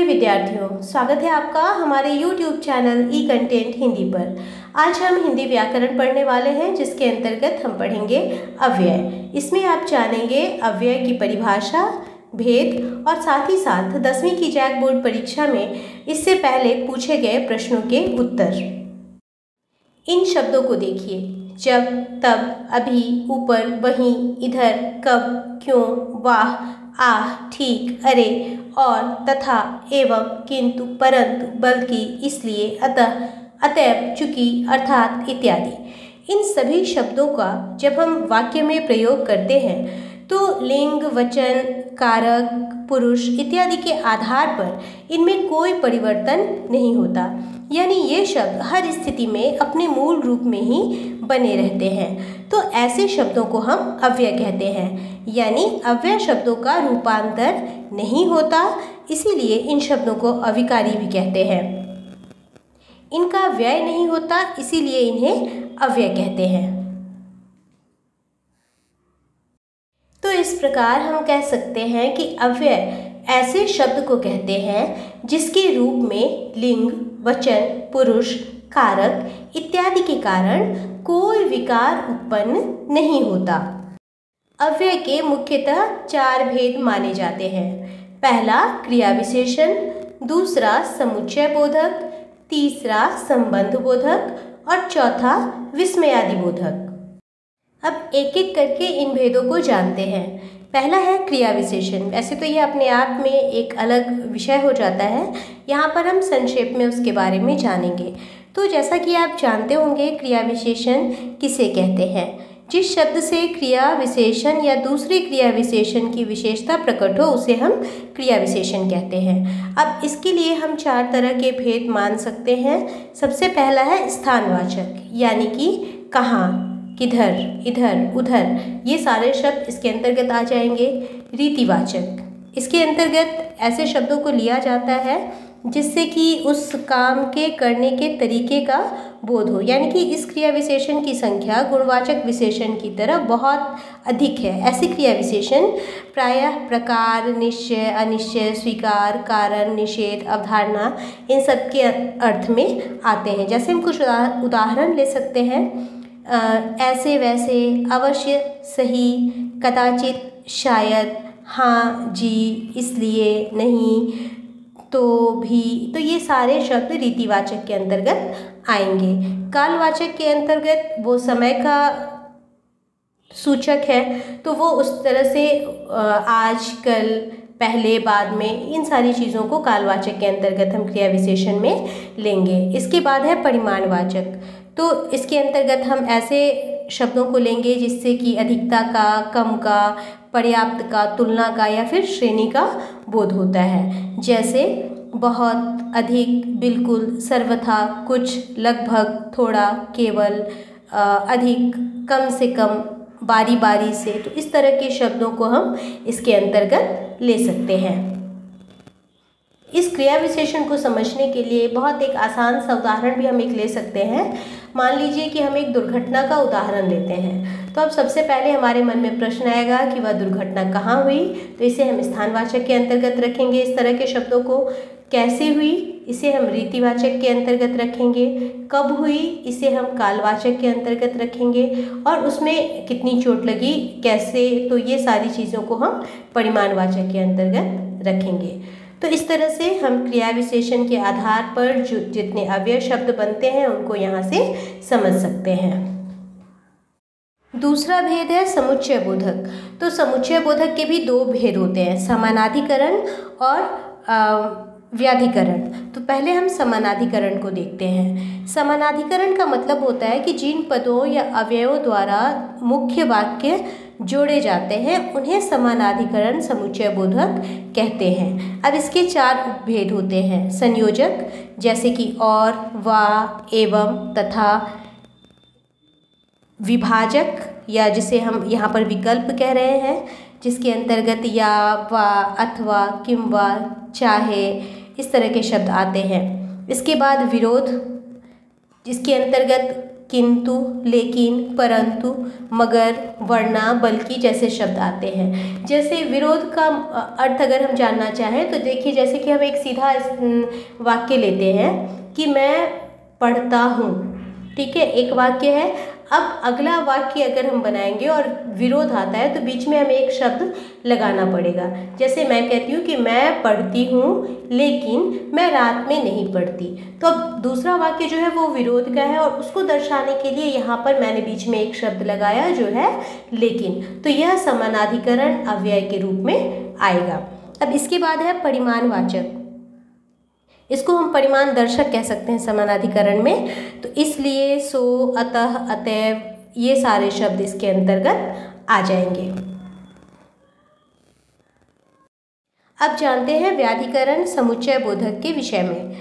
विद्यार्थियों, स्वागत है आपका हमारे YouTube चैनल ई कंटेंट हिंदी पर। आज हम हिंदी व्याकरण पढ़ने वाले हैं, जिसके अंतर्गत हम पढ़ेंगे अव्यय। इसमें आप जानेंगे अव्यय की परिभाषा, भेद और साथ ही साथ 10वीं की जैक बोर्ड परीक्षा में इससे पहले पूछे गए प्रश्नों के उत्तर। इन शब्दों को देखिए: जब, तब, अभी, ऊपर, वहीं, इधर, कब, क्यों, वाह, आह, ठीक, अरे, और, तथा, एवं, किंतु, परंतु, बल्कि, इसलिए, अतः, अतएव, चूंकि, अर्थात इत्यादि। इन सभी शब्दों का जब हम वाक्य में प्रयोग करते हैं तो लिंग, वचन, कारक, पुरुष इत्यादि के आधार पर इनमें कोई परिवर्तन नहीं होता, यानी ये शब्द हर स्थिति में अपने मूल रूप में ही बने रहते हैं। तो ऐसे शब्दों को हम अव्यय कहते हैं, यानी अव्यय शब्दों का रूपांतर नहीं होता, इसीलिए इन शब्दों को अविकारी भी कहते हैं। इनका व्यय नहीं होता, इसीलिए इन्हें अव्यय कहते हैं। तो इस प्रकार हम कह सकते हैं कि अव्यय ऐसे शब्द को कहते हैं जिसके रूप में लिंग, वचन, पुरुष, कारक इत्यादि के कारण कोई विकार उत्पन्न नहीं होता। अव्यय के मुख्यतः 4 भेद माने जाते हैं। पहला क्रिया विशेषण, दूसरा समुच्चय बोधक, तीसरा संबंध बोधक और चौथा विस्मयादि बोधक। अब एक एक करके इन भेदों को जानते हैं। पहला है क्रिया विशेषण। वैसे तो ये अपने आप में एक अलग विषय हो जाता है, यहाँ पर हम संक्षेप में उसके बारे में जानेंगे। तो जैसा कि आप जानते होंगे, क्रिया विशेषण किसे कहते हैं? जिस शब्द से क्रिया विशेषण या दूसरी क्रिया विशेषण की विशेषता प्रकट हो उसे हम क्रिया विशेषण कहते हैं। अब इसके लिए हम 4 तरह के भेद मान सकते हैं। सबसे पहला है स्थानवाचक, यानी कि कहाँ, किधर, इधर, उधर, ये सारे शब्द इसके अंतर्गत आ जाएंगे। रीतिवाचक, इसके अंतर्गत ऐसे शब्दों को लिया जाता है जिससे कि उस काम के करने के तरीके का बोध हो, यानी कि इस क्रिया विशेषण की संख्या गुणवाचक विशेषण की तरह बहुत अधिक है। ऐसे क्रिया विशेषण प्रायः प्रकार, निश्चय, अनिश्चय, स्वीकार, कारण, निषेध, अवधारणा इन सब के अर्थ में आते हैं। जैसे हम कुछ उदाहरण ले सकते हैं: ऐसे, वैसे, अवश्य, सही, कदाचित, शायद, हाँ, जी, इसलिए, नहीं, तो, भी। तो ये सारे शब्द रीतिवाचक के अंतर्गत आएंगे। कालवाचक के अंतर्गत वो समय का सूचक है, तो वो उस तरह से आज, कल, पहले, बाद में, इन सारी चीज़ों को कालवाचक के अंतर्गत हम क्रिया विशेषण में लेंगे। इसके बाद है परिमाणवाचक। तो इसके अंतर्गत हम ऐसे शब्दों को लेंगे जिससे कि अधिकता का, कम का, पर्याप्त का, तुलना का या फिर श्रेणी का बोध होता है। जैसे बहुत, अधिक, बिल्कुल, सर्वथा, कुछ, लगभग, थोड़ा, केवल, अधिक, कम से कम, बारी बारी से। तो इस तरह के शब्दों को हम इसके अंतर्गत ले सकते हैं। इस क्रिया विशेषण को समझने के लिए बहुत एक आसान सा उदाहरण भी हम एक ले सकते हैं। मान लीजिए कि हम एक दुर्घटना का उदाहरण लेते हैं, तो अब सबसे पहले हमारे मन में प्रश्न आएगा कि वह दुर्घटना कहाँ हुई, तो इसे हम स्थानवाचक के अंतर्गत रखेंगे। इस तरह के शब्दों को कैसे हुई, इसे हम रीतिवाचक के अंतर्गत रखेंगे। कब हुई, इसे हम कालवाचक के अंतर्गत रखेंगे। और उसमें कितनी चोट लगी, कैसे, तो ये सारी चीज़ों को हम परिमाणवाचक के अंतर्गत रखेंगे। तो इस तरह से हम क्रिया विशेषण के आधार पर जो जितने अव्यय शब्द बनते हैं उनको यहाँ से समझ सकते हैं। दूसरा भेद है समुच्चय बोधक। तो समुच्चय बोधक के भी 2 भेद होते हैं, समानाधिकरण और व्याधिकरण। तो पहले हम समानाधिकरण को देखते हैं। समानाधिकरण का मतलब होता है कि जिन पदों या अवयवों द्वारा मुख्य वाक्य जोड़े जाते हैं उन्हें समानाधिकरण समुच्चय बोधक कहते हैं। अब इसके 4 उपभेद होते हैं। संयोजक, जैसे कि और, व, एवं, तथा। विभाजक, या जिसे हम यहाँ पर विकल्प कह रहे हैं, जिसके अंतर्गत या, व, अथवा, किंवा, चाहे इस तरह के शब्द आते हैं। इसके बाद विरोध, जिसके अंतर्गत किंतु, लेकिन, परंतु, मगर, वरना, बल्कि जैसे शब्द आते हैं। जैसे विरोध का अर्थ अगर हम जानना चाहें तो देखिए, जैसे कि हम एक सीधा वाक्य लेते हैं कि मैं पढ़ता हूँ, ठीक है, एक वाक्य है। अब अगला वाक्य अगर हम बनाएंगे और विरोध आता है तो बीच में हमें एक शब्द लगाना पड़ेगा। जैसे मैं कहती हूँ कि मैं पढ़ती हूँ लेकिन मैं रात में नहीं पढ़ती, तो अब दूसरा वाक्य जो है वो विरोध का है और उसको दर्शाने के लिए यहाँ पर मैंने बीच में एक शब्द लगाया जो है लेकिन। तो यह समानाधिकरण अव्यय के रूप में आएगा। अब इसके बाद है परिमाणवाचक। इसको हम परिमाण दर्शक कह सकते हैं समानाधिकरण में। तो इसलिए, सो, अतः, अतएव, ये सारे शब्द इसके अंतर्गत आ जाएंगे। अब जानते हैं व्याधिकरण समुच्चय बोधक के विषय में।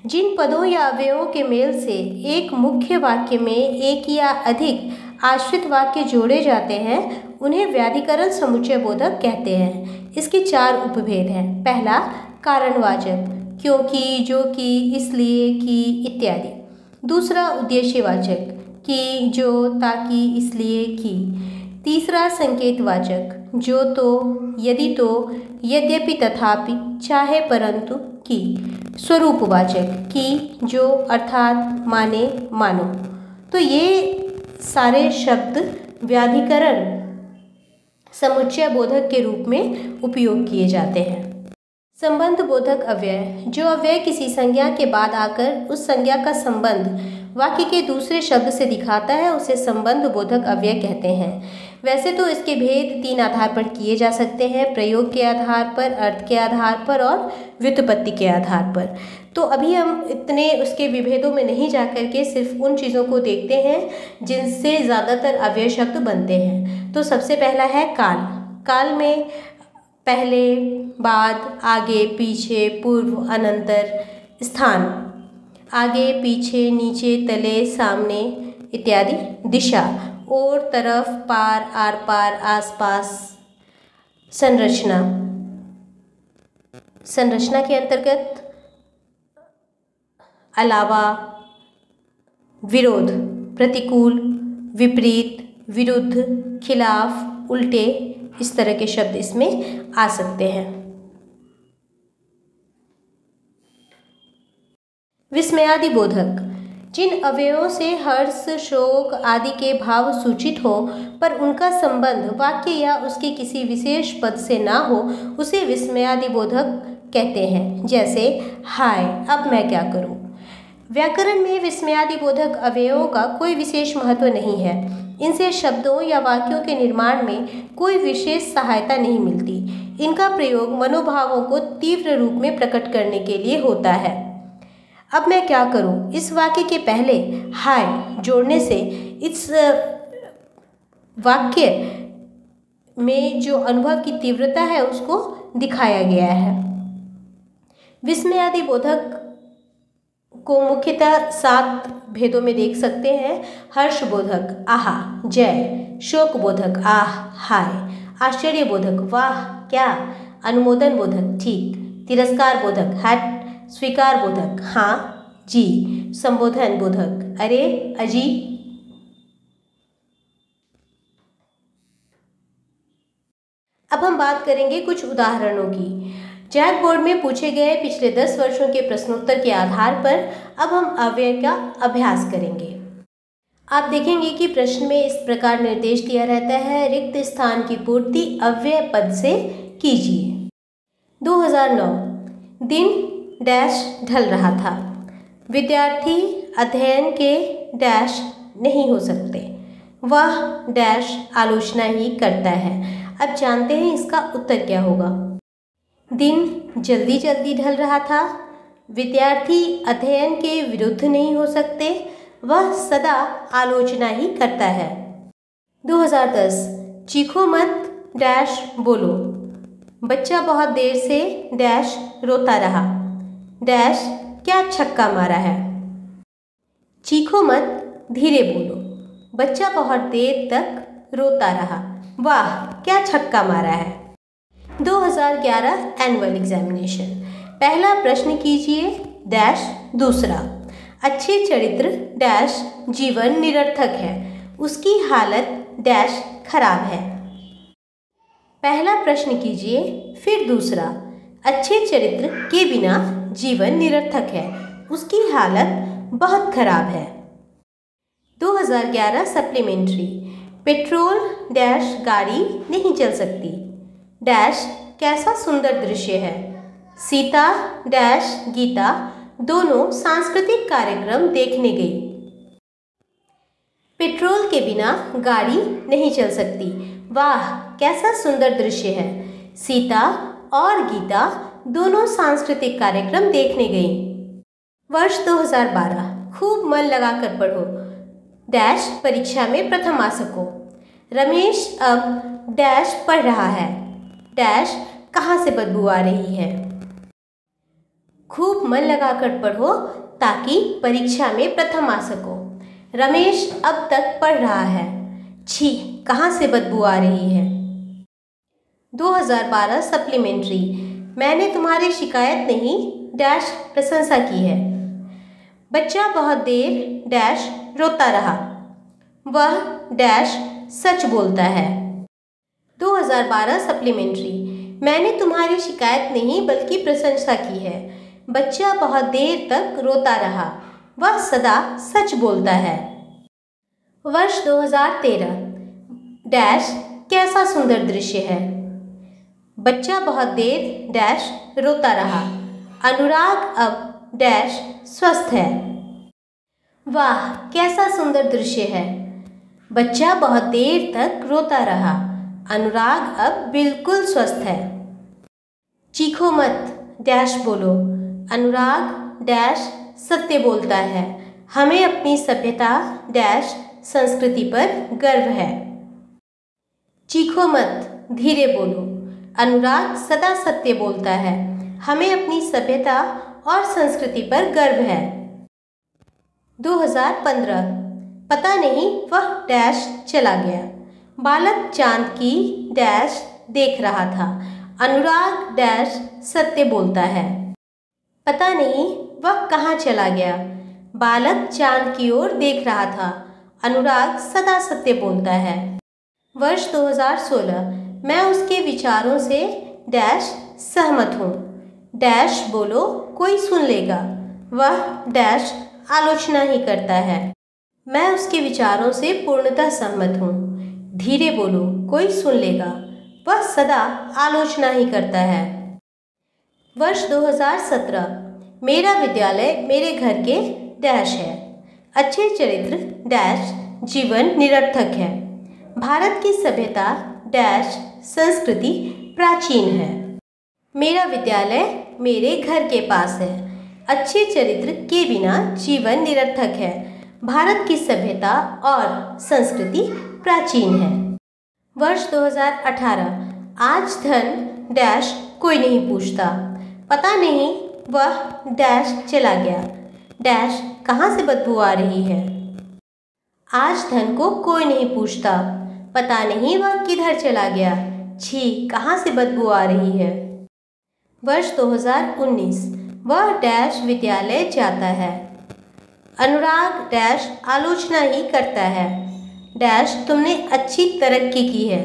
जिन पदों या अवयवों के मेल से एक मुख्य वाक्य में एक या अधिक आश्रित वाक्य जोड़े जाते हैं उन्हें व्याधिकरण समुच्चय बोधक कहते हैं। इसके 4 उपभेद हैं। पहला, कारणवाचक, क्योंकि, जो कि, इसलिए कि इत्यादि। दूसरा, उद्देश्यवाचक, कि, जो, ताकि, इसलिए कि। तीसरा, संकेतवाचक, जो, तो, यदि, तो, यद्यपि, तथापि, चाहे, परंतु, कि। स्वरूपवाचक, कि, जो, अर्थात, माने, मानो। तो ये सारे शब्द व्याधिकरण समुच्चय बोधक के रूप में उपयोग किए जाते हैं। संबंध बोधक अव्यय, जो अव्यय किसी संज्ञा के बाद आकर उस संज्ञा का संबंध वाक्य के दूसरे शब्द से दिखाता है उसे संबंध बोधक अव्यय कहते हैं। वैसे तो इसके भेद 3 आधार पर किए जा सकते हैं, प्रयोग के आधार पर, अर्थ के आधार पर और व्युत्पत्ति के आधार पर। तो अभी हम इतने उसके विभेदों में नहीं जाकर के सिर्फ उन चीज़ों को देखते हैं जिनसे ज़्यादातर अव्यय शब्द बनते हैं। तो सबसे पहला है काल। काल में पहले, बाद, आगे, पीछे, पूर्व, अनंतर, स्थान, आगे, पीछे, नीचे, तले, सामने इत्यादि, दिशा, ओर, तरफ, पार, आर पार, आस पास, संरचना। संरचना के अंतर्गत अलावा, विरोध, प्रतिकूल, विपरीत, विरुद्ध, खिलाफ, उल्टे, इस तरह के शब्द इसमें आ सकते हैं। विस्मयादि बोधक, जिन अवयवों से हर्ष, शोक आदि के भाव सूचित हो पर उनका संबंध वाक्य या उसके किसी विशेष पद से ना हो उसे विस्मयादि बोधक कहते हैं। जैसे, हाय, अब मैं क्या करूं। व्याकरण में विस्मयादि बोधक अवयवों का कोई विशेष महत्व नहीं है। इनसे शब्दों या वाक्यों के निर्माण में कोई विशेष सहायता नहीं मिलती। इनका प्रयोग मनोभावों को तीव्र रूप में प्रकट करने के लिए होता है। अब मैं क्या करूं, इस वाक्य के पहले हाय जोड़ने से इस वाक्य में जो अनुभव की तीव्रता है उसको दिखाया गया है। विस्मयादि बोधक को मुख्यतः 7 भेदों में देख सकते हैं। हर्ष बोधक, आहा, जय। शोक बोधक, आह, हाय। आश्चर्य बोधक, वाह, क्या। अनुमोदन बोधक, ठीक। तिरस्कार बोधक, हट। स्वीकार बोधक, हाँ, जी। संबोधन बोधक, अरे, अजी। अब हम बात करेंगे कुछ उदाहरणों की। जैक बोर्ड में पूछे गए पिछले 10 वर्षों के प्रश्नोत्तर के आधार पर अब हम अव्यय का अभ्यास करेंगे। आप देखेंगे कि प्रश्न में इस प्रकार निर्देश दिया रहता है, रिक्त स्थान की पूर्ति अव्यय पद से कीजिए। 2009 दिन डैश ढल रहा था। विद्यार्थी अध्ययन के डैश नहीं हो सकते। वह डैश आलोचना ही करता है। अब जानते हैं इसका उत्तर क्या होगा। दिन जल्दी जल्दी ढल रहा था। विद्यार्थी अध्ययन के विरुद्ध नहीं हो सकते। वह सदा आलोचना ही करता है। 2010 चीखो मत डैश बोलो। बच्चा बहुत देर से डैश रोता रहा। डैश क्या छक्का मारा है। चीखो मत धीरे बोलो। बच्चा बहुत देर तक रोता रहा। वाह क्या छक्का मारा है। 2011 एनुअल एग्जामिनेशन। पहला प्रश्न कीजिए डैश दूसरा। अच्छे चरित्र डैश जीवन निरर्थक है, उसकी हालत डैश खराब है। पहला प्रश्न कीजिए, फिर दूसरा। अच्छे चरित्र के बिना जीवन निरर्थक है, उसकी हालत बहुत खराब है। 2011 सप्लीमेंट्री। पेट्रोल डैश गाड़ी नहीं चल सकती डैश कैसा सुंदर दृश्य है। सीता डैश गीता दोनों सांस्कृतिक कार्यक्रम देखने गई। पेट्रोल के बिना गाड़ी नहीं चल सकती, वाह कैसा सुंदर दृश्य है। सीता और गीता दोनों सांस्कृतिक कार्यक्रम देखने गईं। वर्ष 2012। खूब मन लगाकर पढ़ो डैश परीक्षा में प्रथम आ सको। रमेश अब डैश पढ़ रहा है डैश कहाँ से बदबू आ रही है। खूब मन लगाकर पढ़ो ताकि परीक्षा में प्रथम आ सको। रमेश अब तक पढ़ रहा है, छी कहाँ से बदबू आ रही है। 2012 सप्लीमेंट्री। मैंने तुम्हारी शिकायत नहीं डैश प्रशंसा की है। बच्चा बहुत देर डैश रोता रहा, वह डैश सच बोलता है। 2012 सप्लीमेंट्री। मैंने तुम्हारी शिकायत नहीं बल्कि प्रशंसा की है। बच्चा बहुत देर तक रोता रहा, वह सदा सच बोलता है। वर्ष 2013। डैश कैसा सुंदर दृश्य है। बच्चा बहुत देर डैश रोता रहा, अनुराग अब डैश स्वस्थ है। वाह कैसा सुंदर दृश्य है। बच्चा बहुत देर तक रोता रहा, अनुराग अब बिल्कुल स्वस्थ है। चीखो मत डैश बोलो, अनुराग डैश सत्य बोलता है। हमें अपनी सभ्यता डैश संस्कृति पर गर्व है। चीखो मत धीरे बोलो, अनुराग सदा सत्य बोलता है। हमें अपनी सभ्यता और संस्कृति पर गर्व है। 2015। पता नहीं वह डैश चला गया। बालक चांद की डैश देख रहा था, अनुराग डैश सत्य बोलता है। पता नहीं वह कहाँ चला गया। बालक चांद की ओर देख रहा था, अनुराग सदा सत्य बोलता है। वर्ष 2016। मैं उसके विचारों से डैश सहमत हूँ डैश बोलो कोई सुन लेगा, वह डैश आलोचना ही करता है। मैं उसके विचारों से पूर्णतः सहमत हूँ, धीरे बोलो कोई सुन लेगा, वह सदा आलोचना ही करता है। वर्ष 2017। मेरा विद्यालय मेरे घर के डैश है। अच्छे चरित्र डैश जीवन निरर्थक है। भारत की सभ्यता डैश संस्कृति प्राचीन है। मेरा विद्यालय मेरे घर के पास है। अच्छे चरित्र के बिना जीवन निरर्थक है। भारत की सभ्यता और संस्कृति प्राचीन है। वर्ष 2018। आज धन डैश कोई नहीं पूछता। पता नहीं वह डैश चला गया, डैश कहाँ से बदबू आ रही है। आज धन को कोई नहीं पूछता। पता नहीं वह किधर चला गया, छी कहाँ से बदबू आ रही है। वर्ष 2019। वह डैश विद्यालय जाता है। अनुराग डैश आलोचना ही करता है, डैश तुमने अच्छी तरक्की की है।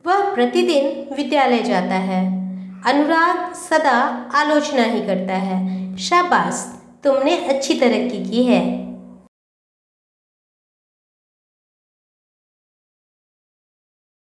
वह प्रतिदिन विद्यालय जाता है। अनुराग सदा आलोचना ही करता है, शाबाश तुमने अच्छी तरक्की की है।